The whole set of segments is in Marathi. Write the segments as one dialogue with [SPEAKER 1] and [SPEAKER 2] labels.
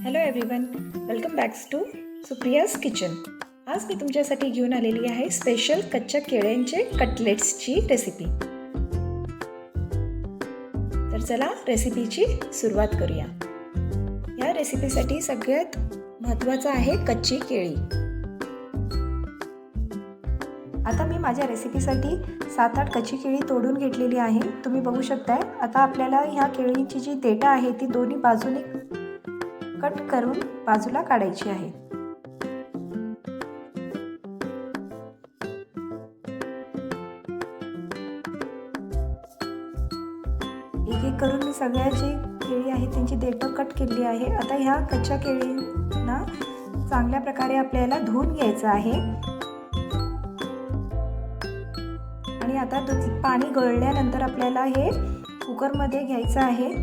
[SPEAKER 1] Hello everyone, welcome backs to Supriya's kitchen. आज मी तुमच्यासाठी घेऊन आलेली आहे स्पेशल कच्च्या केळ्यांचे कटलेट्सची रेसिपी. तर चला रेसिपीची सुरुवात करूया. या रेसिपीसाठी सगळ्यात महत्त्वाचं आहे कच्ची केळी. आता मी माझ्या रेसिपीसाठी 7-8 कच्ची केळी तोडून घेतलेली आहे. तुम्ही बघू शकताय. आता आपल्याला ह्या केळीची जी देठ आहे ती दोन्ही बाजूने कट करून बाजूला काढायची आहे. एक एक करून मी सगळ्या जी केळी आहेत त्यांची देठ कट केली आहे. आता ह्या कच्च्या केळींना चांगल्या प्रकारे आपल्याला धुवून घ्यायचं आहे. आणि आता पाणी गळल्यानंतर आपल्याला हे कुकरमध्ये घ्यायचं आहे.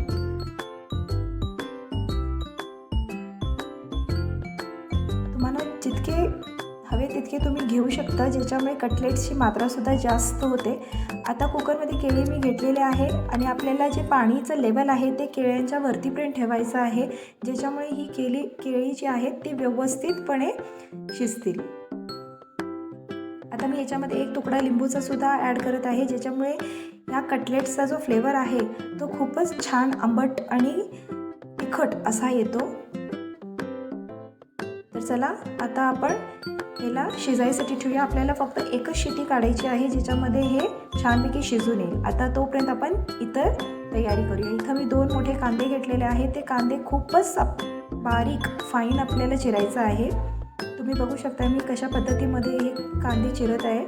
[SPEAKER 1] तुम्हाला जितके हवे तितके तुम्ही घेऊ शकता, ज्याच्यामुळे कटलेट्सची मात्रासुद्धा जास्त होते. आता कुकरमध्ये केळी मी घेतलेले आहे आणि आपल्याला जे पाणीचं लेवल आहे ते केळ्यांच्या वरतीपर्यंत ठेवायचं आहे, ज्याच्यामुळे ही केळी जी आहेत ती व्यवस्थितपणे शिजतील. आता मी याच्यामध्ये 1 तुकडा लिंबूचा सुद्धा ॲड करत आहे, ज्याच्यामुळे या कटलेट्सचा जो फ्लेवर आहे तो खूपच छान आंबट आणि तिखट असा येतो. तर चला आता आपण याला शिजायसाठी ठेवूया. आपल्याला फक्त एकच शिटी काढायची आहे, ज्याच्यामध्ये हे छानपैकी शिजून येईल. आता तोपर्यंत आपण इतर तयारी करूया. इथं मी 2 मोठे कांदे घेतलेले आहेत. ते कांदे खूपच बारीक फाईन आपल्याला चिरायचं आहे. तुम्ही बघू शकता मी कशा पद्धतीमध्ये हे कांदे चिरत आहे.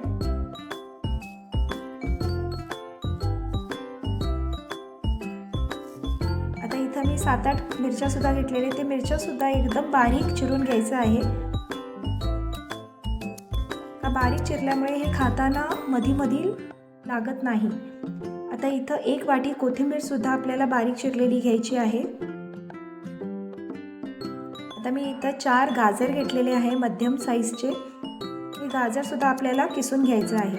[SPEAKER 1] आता इथं मी 7-8 मिरच्या सुद्धा घेतलेले. ते मिरच्या सुद्धा एकदम बारीक चिरून घ्यायचं आहे. बारीक चिरल्यामुळे हे खाताना मधी लागत नाही. आता इथं 1 वाटी कोथिंबीर सुद्धा आपल्याला बारीक चिरलेली घ्यायची आहे. आता मी इथं 4 गाजर घेतलेले आहे मध्यम साईजचे. हे गाजर सुद्धा आपल्याला किसून घ्यायचं आहे.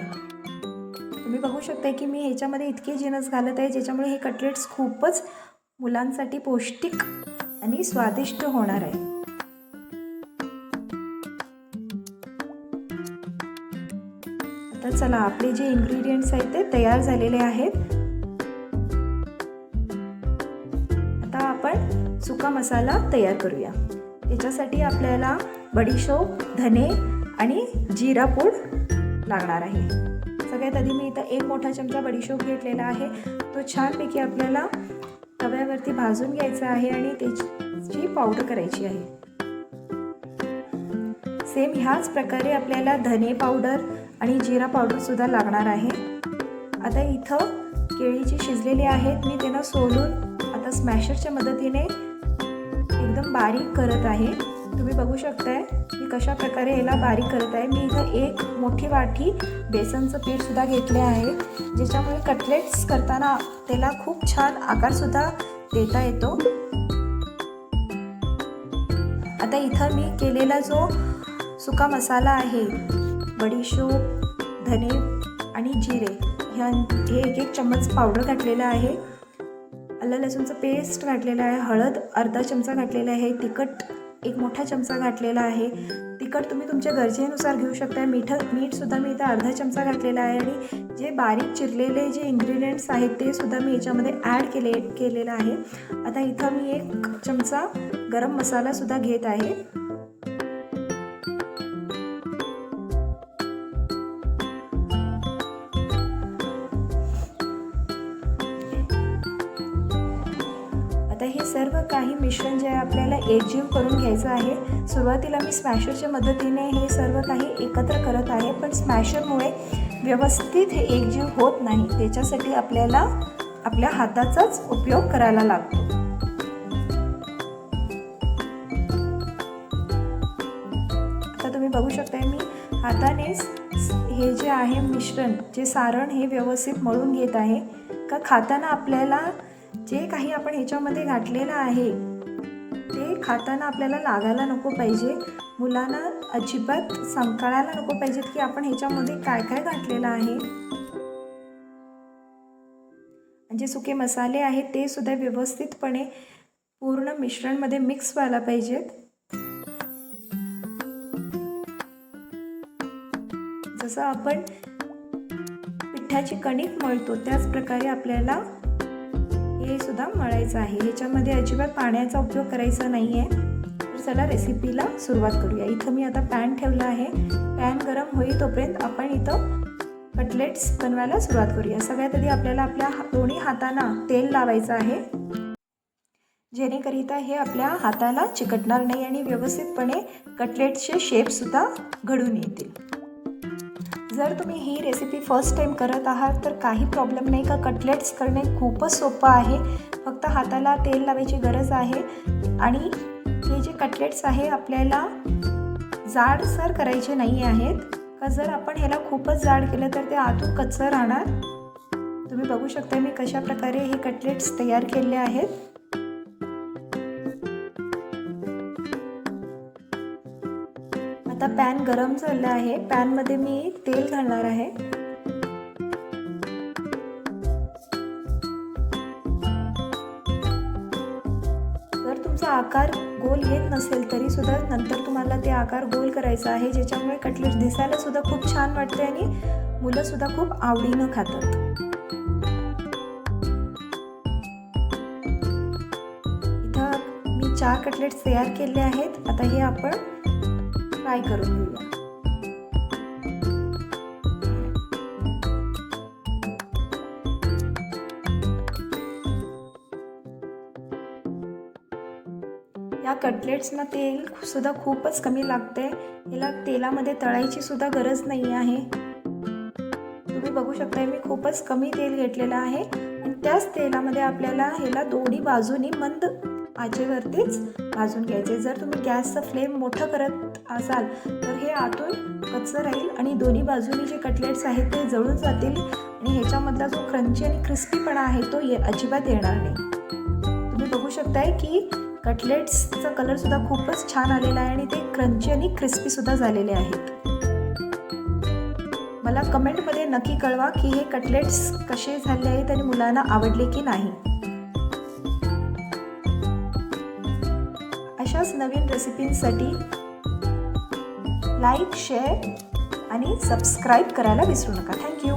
[SPEAKER 1] तुम्ही बघू शकता की मी ह्याच्यामध्ये इतके जिन्नस घालत आहे, ज्याच्यामुळे हे कटलेट्स खूपच मुलांसाठी पौष्टिक आणि स्वादिष्ट होणार आहे. तर चला आपले जे इन्ग्रेडियंट्स आहेत ते तयार झालेले आहेत. आता आपण सुका मसाला तयार करूया. त्याच्यासाठी आपल्याला बडीशोप, धने आणि जिरा पूड लागणार आहे. सगळ्यात आधी मी इथं 1 मोठा चमचा बडीशोप घेतलेला आहे. तो छानपैकी आपल्याला तव्यावरती भाजून घ्यायचा आहे आणि त्याची पावडर करायची आहे. सेम ह्याच प्रकारे आपल्याला धने पावडर आणि जिरा पावडर सुद्धा लागणार आहे. आता इथं केळी जी शिजलेली आहेत मी त्यांना सोलून आता स्मॅशरच्या मदतीने एकदम बारीक करत आहे. तुम्ही बघू शकताय मी कशा प्रकारे याला बारीक करत आहे. मी इथं 1 मोठी वाटी बेसनचं पीठ सुद्धा घेतले आहे, ज्याच्यामुळे कटलेट्स करताना त्याला खूप छान आकारसुद्धा देता येतो. आता इथं मी केलेला जो सुका मसाला आहे, बडीशोप, धने आणि जिरे हे 1 चम्मच पावडर घातलेला आहे. आलं लसूणचं पेस्ट घातलेलं आहे. हळद अर्धा चमचा घातलेला आहे. तिखट 1 मोठा चमचा घातलेला आहे. तिखट तुम्ही तुमच्या गरजेनुसार घेऊ शकता. मीठ सुद्धा मी इथं अर्धा चमचा घातलेला आहे. आणि जे बारीक चिरलेले जे इन्ग्रेडियंट्स आहेत ते सुद्धा मी याच्यामध्ये ॲड केलेलं आहे. आता इथं मी 1 चमचा गरम मसाला सुद्धा घेत आहे. आता हे सर्व काही मिश्रण जे आहे आपल्याला एकजीव करून घ्यायचं आहे. सुरुवातीला मी स्मॅशरच्या मदतीने हे सर्व काही एकत्र करत आहे, पण स्मॅशरमुळे व्यवस्थित हे एकजीव होत नाही. त्याच्यासाठी आपल्याला आपल्या हाताचाच उपयोग करायला लागतो. आता तुम्ही बघू शकताय मी हातानेच हे जे आहे मिश्रण, जे सारण हे व्यवस्थित मळून घेत आहे. का खाताना आपल्याला जे काही आपण ह्याच्यामध्ये घातलेलं आहे ते खाताना आपल्याला लागायला नको पाहिजे. मुलांना अजिबात संकळायला नको पाहिजेत की आपण ह्याच्यामध्ये काय काय घातलेलं आहे. जे सुके मसाले आहेत ते सुद्धा व्यवस्थितपणे पूर्ण मिश्रणमध्ये मिक्स व्हायला पाहिजेत. जसं आपण पिठाची कणिक मळतो त्याच प्रकारे आपल्याला हे सुद्धा मळायचं आहे. ह्याच्यामध्ये अजिबात पाण्याचा उपयोग करायचा नाही आहे. तर चला रेसिपीला सुरुवात करूया. इथं मी आता पॅन ठेवला आहे. पॅन गरम होईल तोपर्यंत आपण इथं कटलेट्स बनवायला सुरुवात करूया. सगळ्यात आधी आपल्याला आपल्या दोन्ही हातांना तेल लावायचं आहे, जेणेकरिता हे आपल्या हाताला चिकटणार नाही आणि व्यवस्थितपणे कटलेट्सचे शेपसुद्धा घडून येतील. जर तुम्ही ही रेसिपी फर्स्ट टाईम करत आहात तर काही प्रॉब्लेम नाही. का कटलेट्स करणे खूपच सोपं आहे. फक्त हाताला तेल लावायची गरज आहे. आणि हे जे कटलेट्स आहे आपल्याला जाडसर करायचे नाही आहेत. का जर आपण ह्याला खूपच जाड केलं तर ते आतून कच्चं राहणार. तुम्ही बघू शकता मी कशा प्रकारे हे कटलेट्स तयार केले आहेत. आता पॅन गरम झालं आहे. पॅनमध्ये मी तेल घालणार आहे. जर तुमचा आकार गोल येत नसेल तरी सुद्धा नंतर तुम्हाला ते आकार गोल करायचा आहे, ज्याच्यामुळे कटलेट दिसायला सुद्धा खूप छान वाटते आणि मुलं सुद्धा खूप आवडीनं खातात. इथं मी 4 कटलेट्स तयार केले आहेत. आता हे आपण फ्राय करून घेऊया. या कटलेट्सना तेल सुद्धा खूपच कमी लागते. याला तेलामध्ये तळायची सुद्धा गरज नाही आहे. तुम्ही बघू शकता मी खूपच कमी तेल घेतलेलं आहे आणि त्याच तेलामध्ये आपल्याला ह्याला दोन्ही बाजूनी मंद आचेवरतीच भाजून घ्यायचे. जर तुम्ही गॅसचा फ्लेम मोठं करत असाल तर हे आतून कच्चं राहील आणि दोन्ही बाजूनी जे कटलेट्स आहेत ते जळून जातील आणि ह्याच्यामधला जो क्रंची आणि क्रिस्पीपणा आहे तो अजिबात येणार नाही. तुम्ही बघू शकताय की कटलेट्सचा कलरसुद्धा खूपच छान आलेला आहे आणि ते क्रंची आणि क्रिस्पीसुद्धा झालेले आहेत. मला कमेंटमध्ये नक्की कळवा की हे कटलेट्स कसे झाले आहेत आणि मुलांना आवडले की नाही. अशाच नवीन रेसिपींसाठी लाईक, शेअर आणि सबस्क्राईब करायला विसरू नका. थँक्यू.